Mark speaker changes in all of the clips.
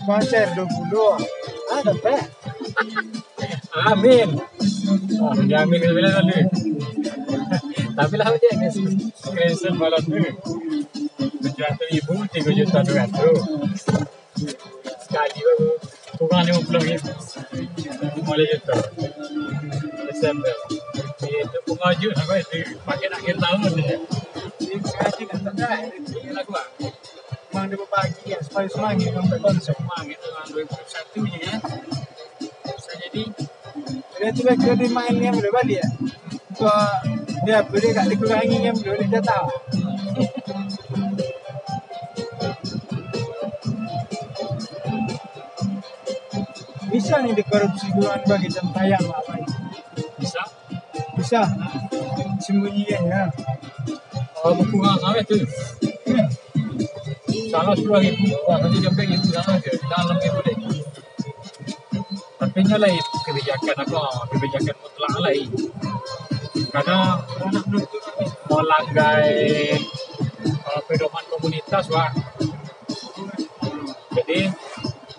Speaker 1: Konser 20 ada Pak.
Speaker 2: Amin. Oh, jamin bila tadi. Tapi lah dia ni screenshot malam tu. 700,000, 3 juta 200. Sekali baru kurang 50,000. Mulai juta. Desember. Itu pengajuk sampai di paket akhir tahun ni.
Speaker 1: Ini sengaja kan tak ada. Ini lagu apa? Memang dia berbagi ya, supaya semangat orang berkonsum.
Speaker 2: Semangat tahun 2021 je kan. Bisa jadi.
Speaker 1: Dia tu lagi dia main yang boleh balik ya. So, dia boleh kat dikurangi yang boleh dia tahu. Bisa ni dikorupsi duluan bagi jam tayang apa ni?
Speaker 2: Bisa.
Speaker 1: Bisa. Sembunyikan ya.
Speaker 2: Oh, berkurang sampai tu. Kalau 10,000, nanti sampai itu sama je. Dalam itu boleh. Tapi nyalai kebijakan apa? Kebijakan mutlak lain. Karena nak menuntut melanggai pedoman komunitas wah. Jadi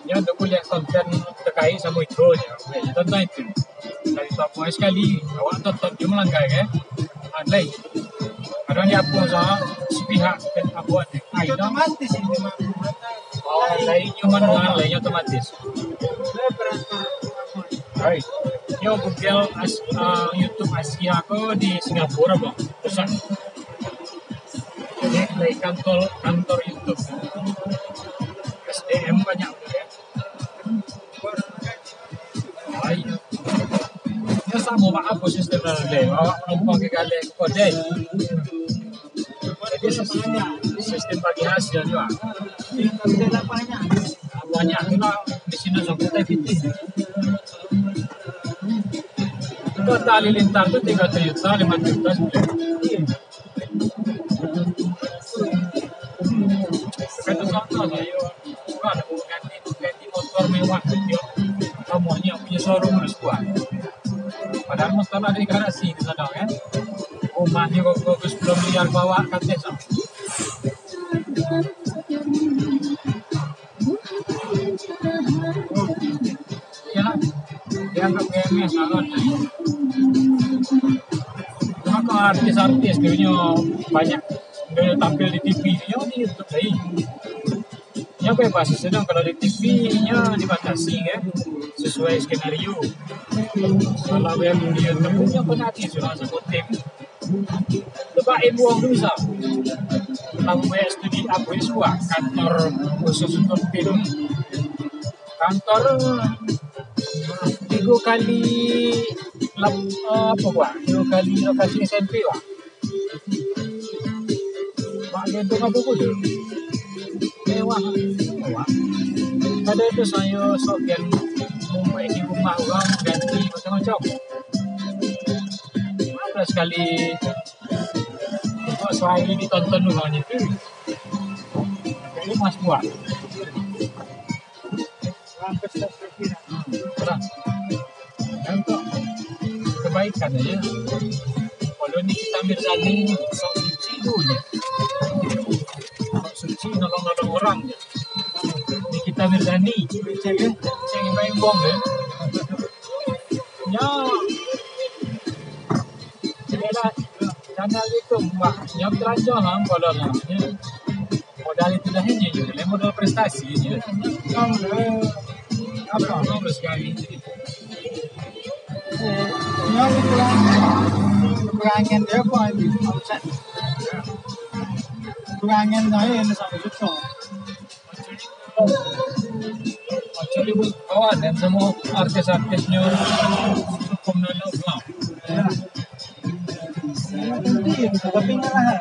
Speaker 2: dia untuk kuliah konten terkait sama itu je. Tonton itu. Dari top sekali awak tonton dia melanggar kan? Lain. Kadang dia apa sah sepihak dan abuat ni.
Speaker 1: Otomatis ini memang.
Speaker 2: Oh, lainnya manual, lainnya otomatis.
Speaker 1: Saya beratur apa?
Speaker 2: Baik. Dia Google YouTube Asia aku di Singapura bang. Pusat. Jadi dari kantor YouTube. SDM banyak ya. Baik. Dia sama apa sistem dia? Awak menumpang ke kali ke kodek. Jadi sistem bagi hasil juga.
Speaker 1: Tidak banyak.
Speaker 2: Banyak kita di sini sampai TV. Total halilintar itu 3 juta, 5 juta sebenarnya. Kata contoh saya, ada ganti motor mewah dia, semuanya punya showroom harus kuat. Padahal motor ada di garasi di sana kan. Rumahnya kok 10 miliar bawa katanya sama. Ya, dianggap GMS kalau cuma artis-artis dia banyak dia tampil di TV nya di YouTube lagi. Ya bebas sedang kalau di TV nya dibatasi kan sesuai skenario. Kalau yang di YouTube nya penati sudah sebut tim. Lepas buang tu bisa. Kalau banyak studi apa semua kantor khusus untuk film. Kantor 3 kali apa buat? 3 kali lokasi SMP lah. Mak gendong apa pun tu? Mewah. Ada tu saya sokian membuat di rumah orang ganti macam-macam. Ada sekali soal ini ditonton orang itu. Jadi mas buat. Untuk kebaikan aja. Kalau ni kita Mirzani sok suci dulu je. Sok suci nolong-nolong orang je. Ni kita Mirzani cek baik buang je. Ya. Jelah channel itu mbak. Yang telanjang lah kalau lah. Modal itu dah hanya je. Modal prestasi je. Apa? Nombor sekali.
Speaker 1: Yang kurangan dia apa ini? Omset. Kurangan saya ini sampai juta.
Speaker 2: Macam ni pun kawan dan semua artis-artisnya hukum dan Islam.
Speaker 1: tapi nyerah.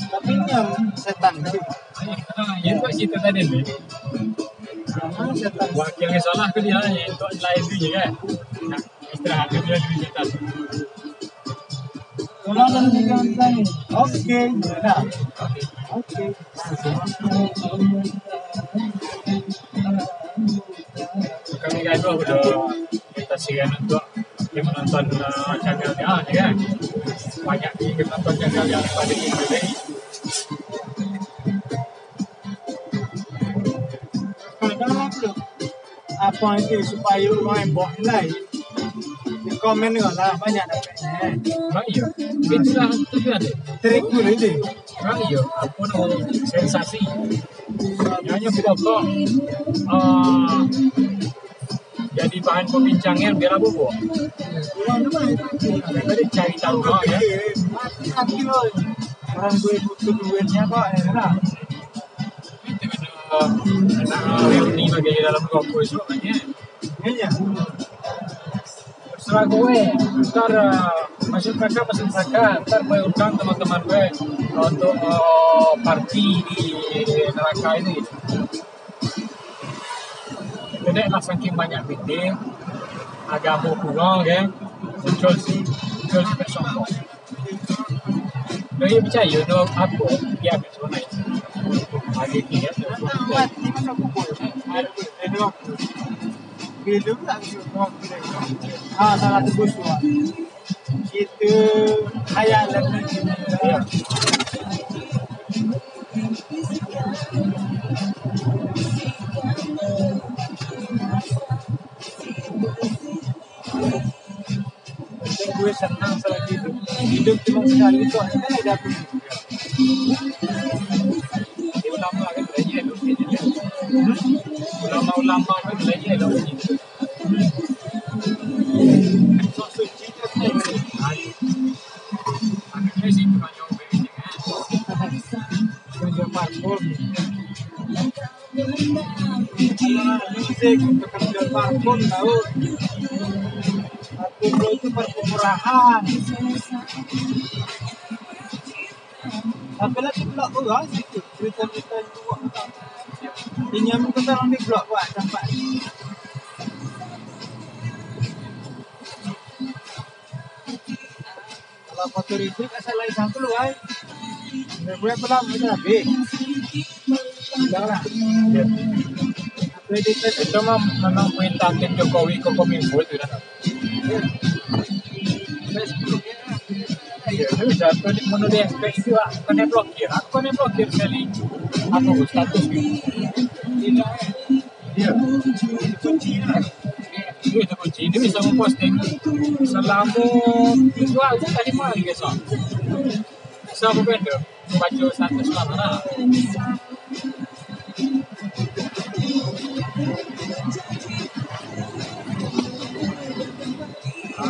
Speaker 1: Tapi nyam setan gitu.
Speaker 2: Ya buat cerita tadi ni.
Speaker 1: Memang setan.
Speaker 2: Wakil yang salah ke dia hanya untuk lain tu je kan. Nak istirahat dia lebih setan.
Speaker 1: Kalau dalam pikiran tadi, okey, dah. Okey.
Speaker 2: Kami gaduh sudah kita siap untuk dia menonton channel dia kan. Banyak dia menonton channel dia pada itu ni.
Speaker 1: Kadang-kadang tu apa itu supaya orang buat lain. Di komen juga lah banyak dapatnya.
Speaker 2: Ya, itulah tu dia ada.
Speaker 1: Trik dulu itu.
Speaker 2: Ya, apa nama sensasi. Hanya pokok jadi bahan perbincangan biar apa buat.
Speaker 1: Orang tu mana?
Speaker 2: Daripada cari tahu ya.
Speaker 1: Mati loh. Orang gue butuh duitnya kok, lah.
Speaker 2: Kita kena reuni bagi dalam kelompok itu maknanya.
Speaker 1: Iya.
Speaker 2: Terserah gue, ntar masuk mereka, ntar gue undang teman-teman gue untuk party di neraka ini. Jadi lah saking banyak meeting, agama kurang kan, muncul sampai sombong. Dia percaya tu aku dia akan sebenarnya. Lagi tiga tu.
Speaker 1: Mati mana pukul? Ada waktu. Bila tak waktu dia. Salah tu bos tu. Kita khayalan lagi. Gue senang selagi hidup cuma sekali tu ada apa
Speaker 2: Dia ulama kan belajar tu. Ulama kan belajar tu.
Speaker 1: sok suci tu kan
Speaker 2: Akhirnya sih tu banyak orang kan.
Speaker 1: kerja parpol kalau musik untuk kerja parpol tahu parpol itu perpemurahan tapi lagi blok orang situ cerita-cerita juga ini yang kita orang di blok buat sampai kalau kotor itu asal lain satu lu ay gue pelan macam habis jangan
Speaker 2: Itu memang perintahkan Jokowi ke Kominfo tu dah. Ya, bisa tu menulis ke itu kena blokir. Aku kena blokir sekali. Apa status ni? Ya.
Speaker 1: kunci lah
Speaker 2: Itu kunci. Dia bisa memposting selama minggu aja tadi malam besok. Bisa apa benda? Baca status mana?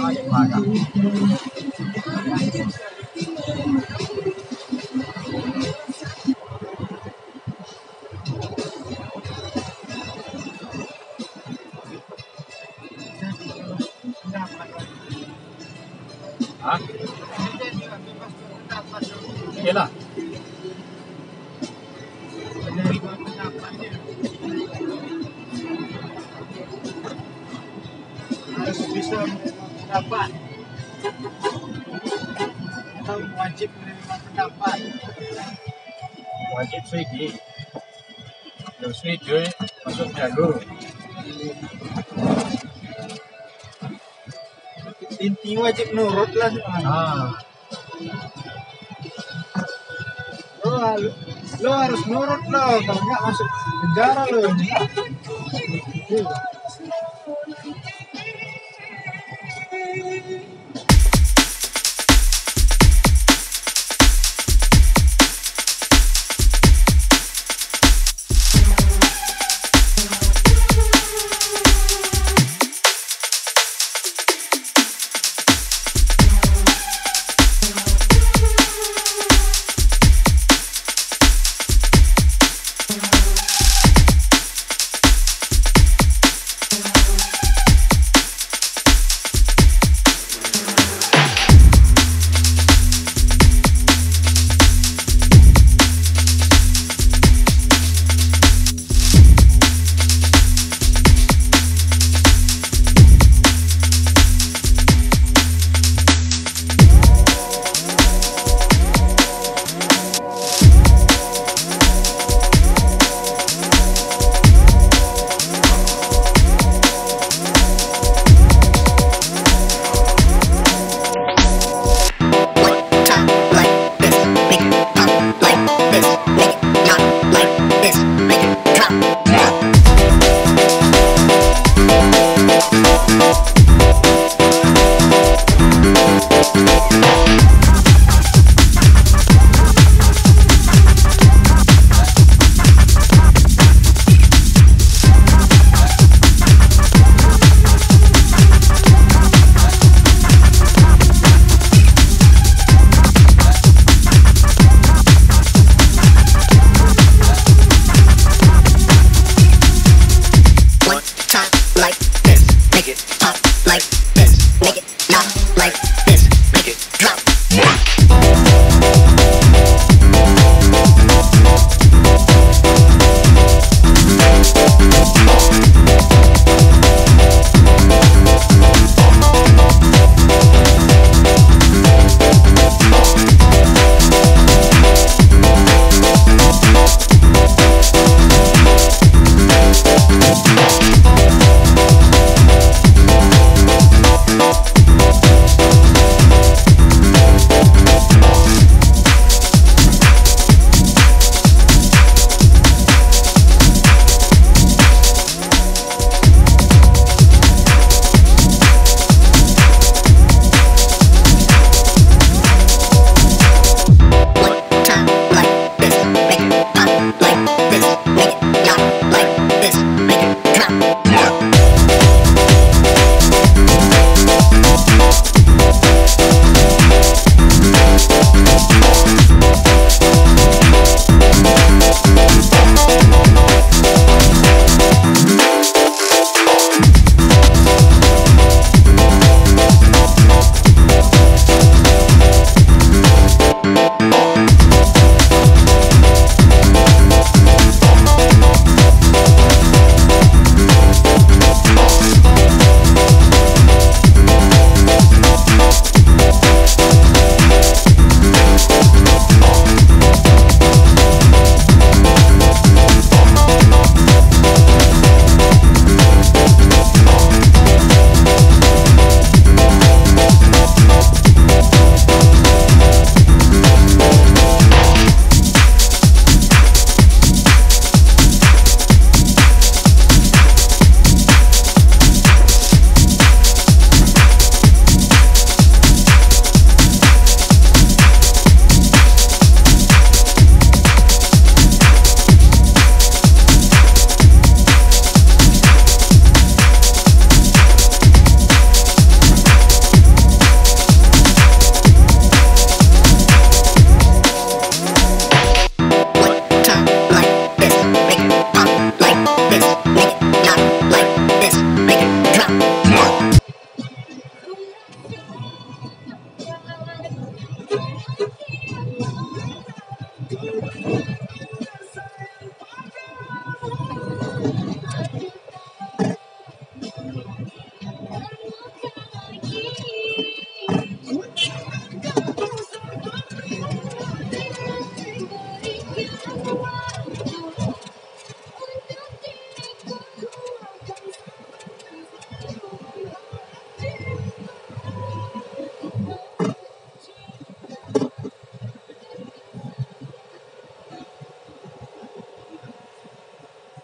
Speaker 2: Yang mana? Hah? Yalah.
Speaker 1: harus bisa mendapat atau wajib menerima pendapat
Speaker 2: Wajib suidi. Kalau suidi masuk jago.
Speaker 1: inti wajib nurut lah lo harus nurut lo kalau nggak masuk penjara lo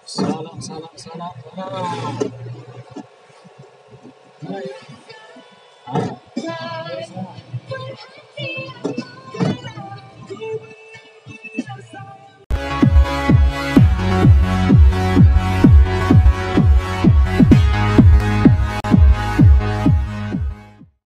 Speaker 2: Salah.